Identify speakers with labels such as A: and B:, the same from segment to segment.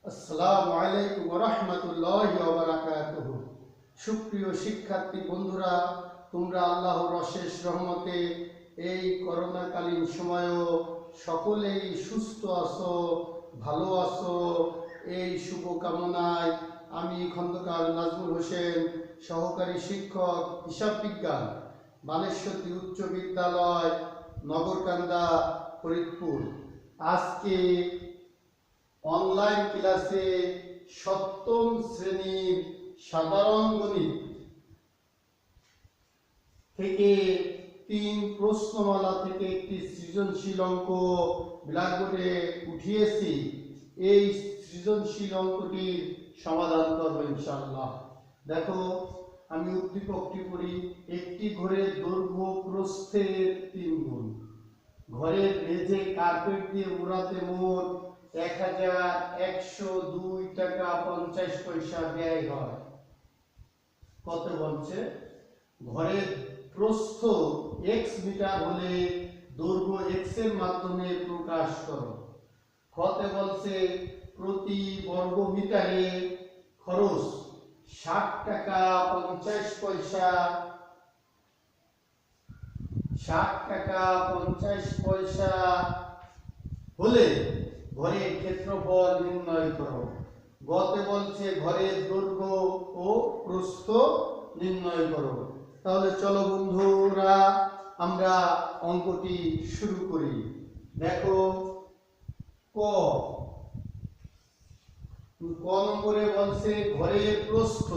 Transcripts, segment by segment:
A: আসসালামু আলাইকুম ওয়া রাহমাতুল্লাহি ওয়া বারাকাতুহু। সুপ্রিয় শিক্ষার্থী বন্ধুরা, তোমরা আল্লাহর অশেষ রহমতে এই করোনাকালীন সময়েও সকলেই সুস্থ আছো, ভালো আছো, এই শুভকামনায় আমি খন্দকার নাজমুল হোসেন, সহকারী শিক্ষক হিসাব বিজ্ঞান, বানেশ্বরী উচ্চ বিদ্যালয়, নগরকান্দা, ফরিদপুর। আজকে অনলাইন ক্লাসে সপ্তম শ্রেণীর সাধারণ গণিত থেকে 3 প্রশ্নমালা থেকে একটি সৃজনশীল অঙ্ক ব্ল্যাকবোর্ডে উঠিয়েছি। এই সৃজনশীল অঙ্কটির সমাধান করব ইনশাআল্লাহ। দেখো, আমি উদ্দীপকটি পড়ি। একটি ঘরের দৈর্ঘ্য প্রস্থের 3 গুণ। ঘরের মেঝে কার্পেট দিয়ে মুড়াতে মোট 1102 টাকা 50 পয়সা ব্যয় হয়। কত বলছে? ঘরের প্রস্থ x মিটার হলে দৈর্ঘ্য x এর মাধ্যমে প্রকাশ করো। কত বলছে? প্রতি বর্গ মিটারে খরচ 60 টাকা 50 পয়সা, 60 টাকা 50 পয়সা হলে ঘরের ক্ষেত্রফল নির্ণয় করো। গতে বলছে ঘরের দৈর্ঘ্য ও প্রস্থ নির্ণয় করো। তাহলে চলো বন্ধুরা, আমরা অঙ্কটি শুরু করি। দেখো, ক নম্বরে বলছে ঘরের প্রস্থ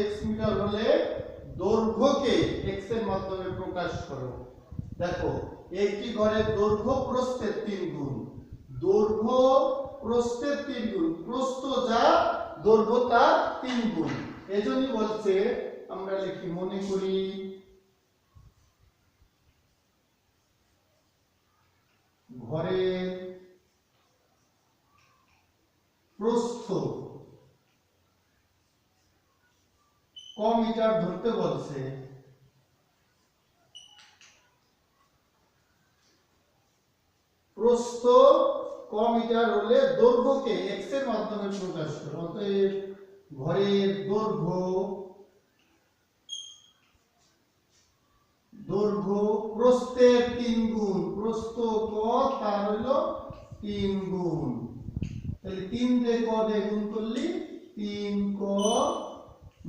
A: x মিটার হলে দৈর্ঘ্যকে x এর মাধ্যমে প্রকাশ করো। দেখো, একটি ঘরের দৈর্ঘ্য প্রস্থের 3 গুণ। দৈর্ঘ্য প্রস্থের 3 গুণ, প্রস্থ যা দৈর্ঘ্য তার 3 গুণ। এজন্যই বলছে, আমরা লিখি, মনে করি ঘরের প্রস্থ ক মিটার ধরতে বলছে। প্রস্থ ক মিটার হলে দৈর্ঘ্যকে x এর মাধ্যমে প্রকাশ করো। অতএব ঘরের দৈর্ঘ্য প্রস্থের 3 গুণ। প্রস্থ ক, তার হলো 3 গুণ। তাহলে 3 দিয়ে ক দিয়ে গুণ করলে 3 ক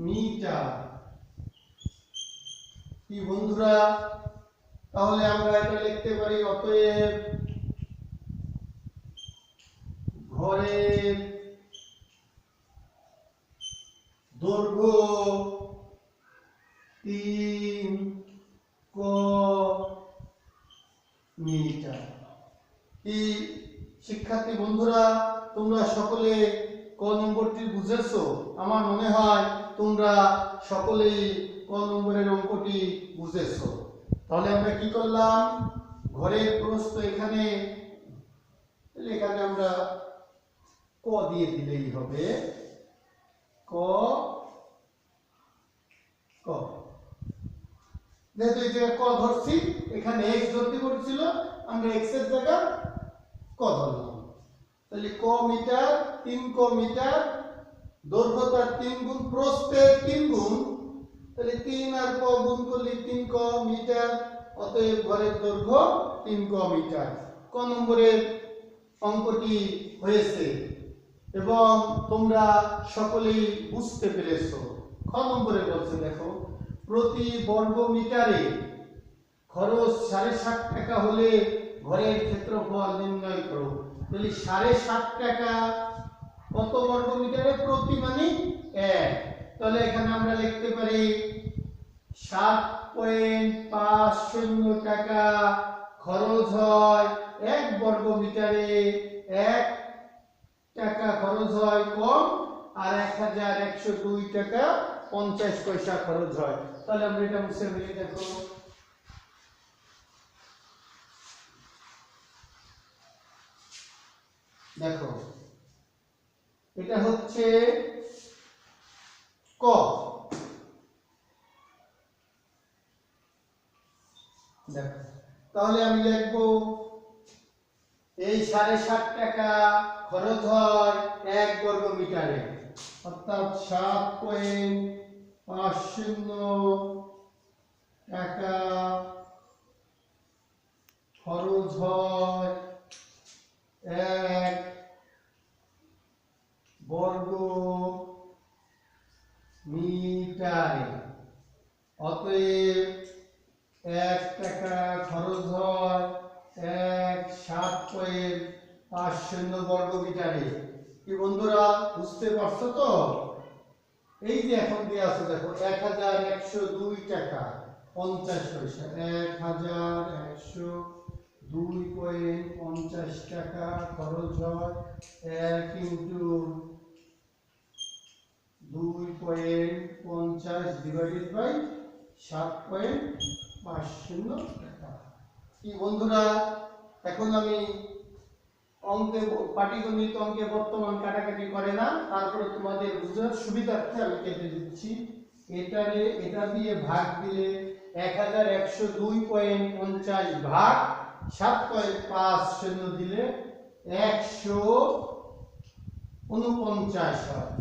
A: মিটার। কি বন্ধুরা? তাহলে আমরা এটা লিখতে পারি, অতএব ঘরের দৈর্ঘ্য 3 ক মিটার। কি শিক্ষার্থী বন্ধুরা, তোমরা সকলে ক নম্বরটি বুঝেছো? আমার মনে হয় তোমরা সকলেই ক নম্বরের অঙ্কটি বুঝেছো। তাহলে আমরা কি করলাম? ঘরের প্রস্থ এখানে আমরা ক দিয়ে দিলেই হবে। ক ক যেহেতু এই জায়গায় ক ধরছি, এখানে x ধরতে বলছিল, আমরা x এর জায়গায় ক ধরলাম। তাহলে ক মিটার, 3 ক মিটার, দৈর্ঘ্য তার 3 গুণ, প্রস্থের 3 গুণ। তাহলে 3 আর ক গুণ করলে 3 ক মিটার। অতএব ঘরের দৈর্ঘ্য 3 ক মিটার। ক নম্বরের অঙ্কটি হয়েছে এবং তোমরা সকলেই বুঝতে পেরেছো। খ নম্বরে বলছে, দেখো, প্রতি বর্গ মিটারে খরচ 7.5 টাকা হলে ঘরের ক্ষেত্রফল নির্ণয় করো। তাহলে 7.5 টাকা কত বর্গ মিটারে? প্রতি মানে 1। তাহলে এখানে আমরা লিখতে পারি 7.50 টাকা খরচ হয় 1 বর্গ মিটারে। 1 টাকা খরচ হয় কম, আর 1102 টাকা 50 পয়সা খরচ হয়। তাহলে আমরা এটা মুছে ফেলি। দেখো, দেখো এটা হচ্ছে ক। দেখো, তাহলে আমি লিখবো এই 7.5 টাকা খরচ হয় 1 বর্গ মিটারে, অর্থাৎ 7.50 টাকা খরচ হয় 1 বর্গ মিটারে। অতএব 1 টাকা খরচ হয় 7.50 বর্গ মিটারে। কি বন্ধুরা বুঝতে পারছো তো? এই যে এখন দেয়া আছে দেখো 1102 টাকা 50 পয়সা, 1102.50 টাকা খরচ হয় 1 ইন্টু 2.50 ডিভাইডেড বাই 7.50 টাকা। কি বন্ধুরা এখন আমি অঙ্কে পাটিগণিত অঙ্কে বর্তমান কাটাকাটি করে না, তারপরে তোমাদের বুঝার সুবিধার্থে আমি কেটে দিচ্ছি। এটা দিয়ে ভাগ দিলে 1102.50 ভাগ 7.50 দিলে 149 হয়।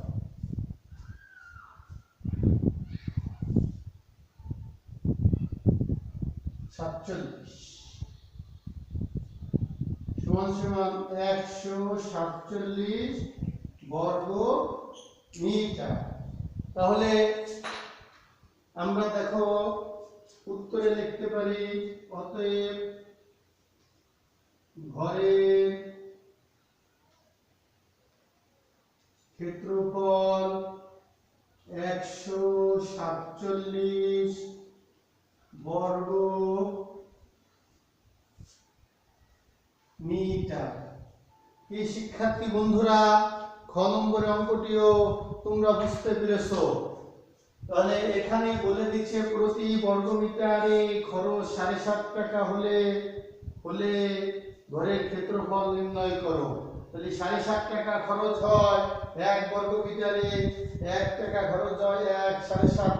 A: সমান সমান 147 বর্গ মিটার। তাহলে আমরা দেখো উত্তরে লিখতে পারি, অতএব ঘরের ক্ষেত্রফল 147 বর্গ মিটার। এই শিক্ষার্থী বন্ধুরা খ নম্বরের অঙ্কটিও তোমরা বুঝতে পেরেছো। তাহলে এখানে বলে দিচ্ছে প্রতি বর্গ মিটারে খরচ 7.5 টাকা হলে ঘরের ক্ষেত্রফল নির্ণয় করো। তাহলে 7.5 টাকা খরচ হয় 1 বর্গ মিটারে, 1 টাকা খরচ হয় 1 7.5,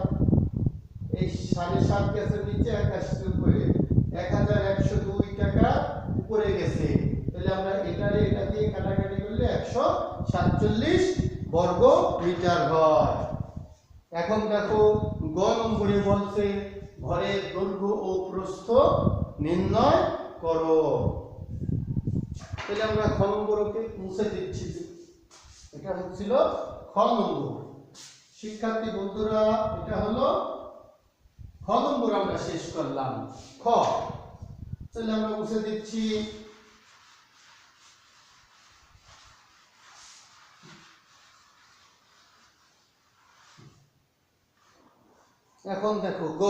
A: এই 7.5 গেছে নিচে 1 আসছে উপরে, 1102 টাকা উপরে গেছে। তাহলে আমরা এটা দিয়ে কাটাকাটি করলে 147 বর্গ মিটার হয়। এখন দেখো গ নম্বরে বলছে ঘরের দৈর্ঘ্য ও প্রস্থ নির্ণয় করো। তাহলে আমরা খ নম্বরকে মুছে দিচ্ছি, এটা হচ্ছিল খ নম্বর। শিক্ষার্থী বন্ধুরা এটা হলো খ নম্বর আমরা শেষ করলাম। খ তাহলে আমরা মুছে দিচ্ছি। এখন দেখো গ,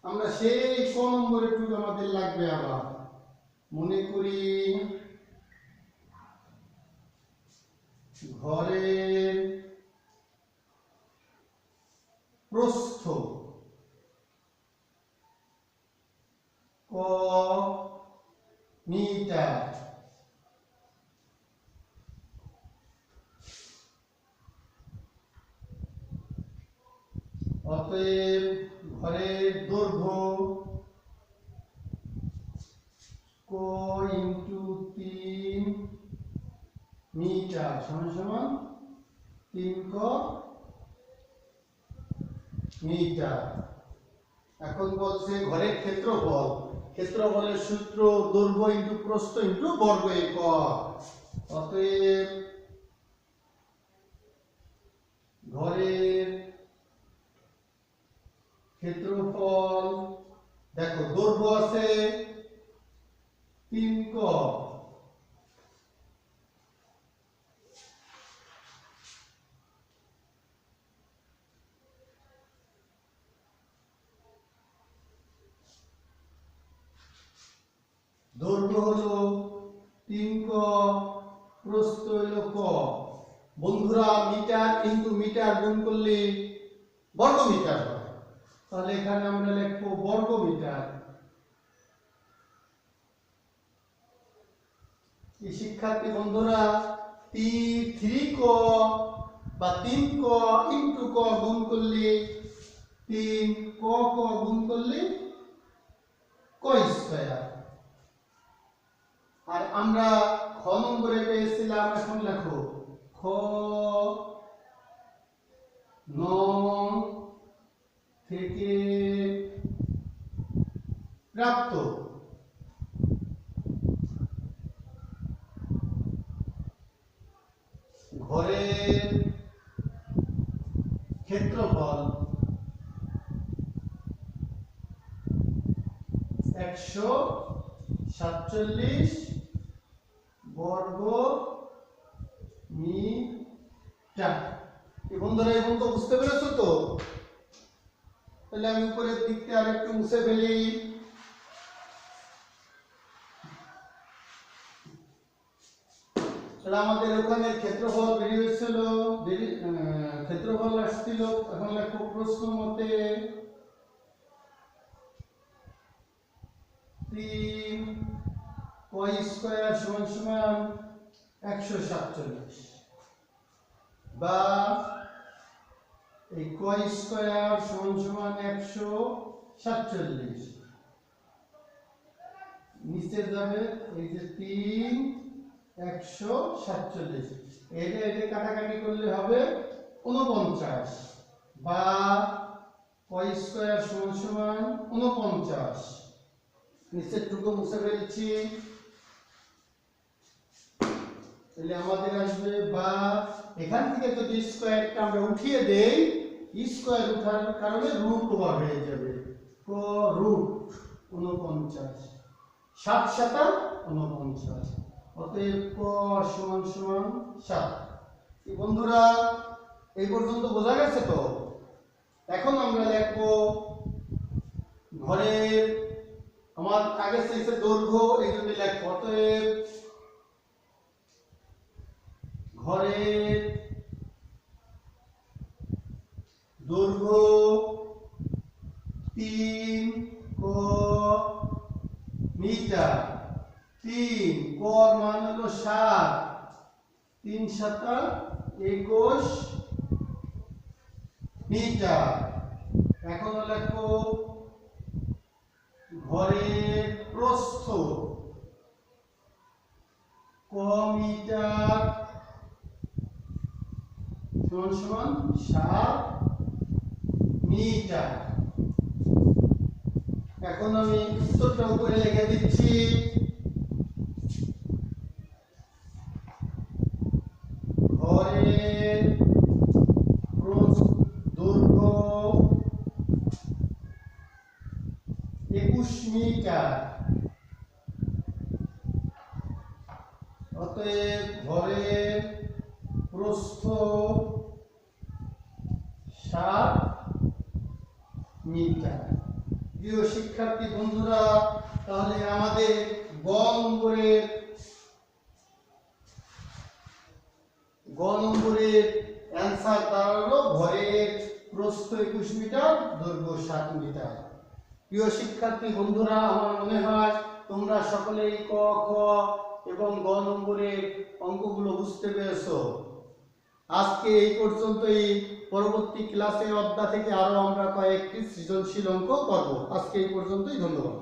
A: আমরা সেই ক নম্বরের টুকু আমাদের লাগবে। আবার মনে করি ঘরের প্রস্থ ক মিটার, অতএব ঘরের দৈর্ঘ্য ক ইন্টু 3 মিটার সমান সমান 3 ক মিটার। এখন বলছে ঘরের ক্ষেত্রফল, ক্ষেত্রফলের সূত্র দৈর্ঘ্য ইন্টু প্রস্থ ইন্টু বর্গ একক। অতএব ঘরের ক্ষেত্রফল দেখো দৈর্ঘ্য আছে 3 ক, দৈর্ঘ্য হলো 3 ক, প্রস্থ হলো ক। বন্ধুরা মিটার ইনটু মিটার গুণ করলে বর্গ মিটার হয়, তাহলে এখানে আমরা লিখব বর্গ মিটার। এই শিক্ষার্থী বন্ধুরা 3 ক বা 3 ক ইনটু ক গুণ করলে 3 ক ক গুণ করলে ক স্কয়ার, আমরা খ নম্বরে পেয়েছিলাম, এখন লেখো খ নং থেকে প্রাপ্ত ঘরের ক্ষেত্রফল 147 বর্গ মিটার। বন্ধুরা এই পর্যন্ত বুঝতে পেরেছো তো? তাহলে আমি উপরের দিকটা আর একটু মুছে ফেলি। তাহলে আমাদের ওখানে ক্ষেত্রফল বেরিয়েছিল, ক্ষেত্রফল আসছিল। এখন লেখো প্রশ্ন মতে 3 y স্কয়ার সমান সমান 147 বা এই y স্কয়ার সমান সমান 147 নিচে যাবে এই যে 3 147 এটা কাটাকাটি করলে হবে 49 বা y স্কয়ার সমান সমান 49 নিচের টুকু মুছে ফেলছি। তাহলে আমাদের আসবে বা এখান থেকে যদি স্কয়ারটা আমরা উঠিয়ে দেই, স্কয়ার উঠার কারণে রুট ওভার হয়ে যাবে, ক রুট 49 7 7 49 অতএব ক সমান সমান 7। বন্ধুরা এই পর্যন্ত বোঝা গেছে তো? এখন আমরা লিখব ঘরের, আমার আগে চেয়েছে দৈর্ঘ্য, এই জন্য লিখব অতএব ঘরের দৈর্ঘ্য 3 ক মিটার। 3 কর মান হলো 7, 3 7 21 মিটার। এখন লিখো ঘরের প্রস্থ ক মিটার সমান সমান 7 মিটার। এখন আমি উত্তরটা উপরে লিখে দিচ্ছি। ঘরের দৈর্ঘ্য 21 মিটার, অতএব ঘরের প্রস্থ 7 মিটার। প্রিয় শিক্ষার্থী বন্ধুরা, তাহলে আমাদের গ নম্বরের অ্যান্সার দাঁড়ালো ঘরের প্রস্থ 21 মিটার, দৈর্ঘ্য 7 মিটার। প্রিয় শিক্ষার্থী বন্ধুরা, আমার মনে হয় তোমরা সকলেই ক খ এবং গ নম্বরের অঙ্কগুলো বুঝতে পেরেছো। আজকে এই পর্যন্তই। পরবর্তী ক্লাসে অধ্যায় থেকে আরো আমরা কয়েকটি সৃজনশীল অঙ্ক করব। আজকে এই পর্যন্তই, ধন্যবাদ।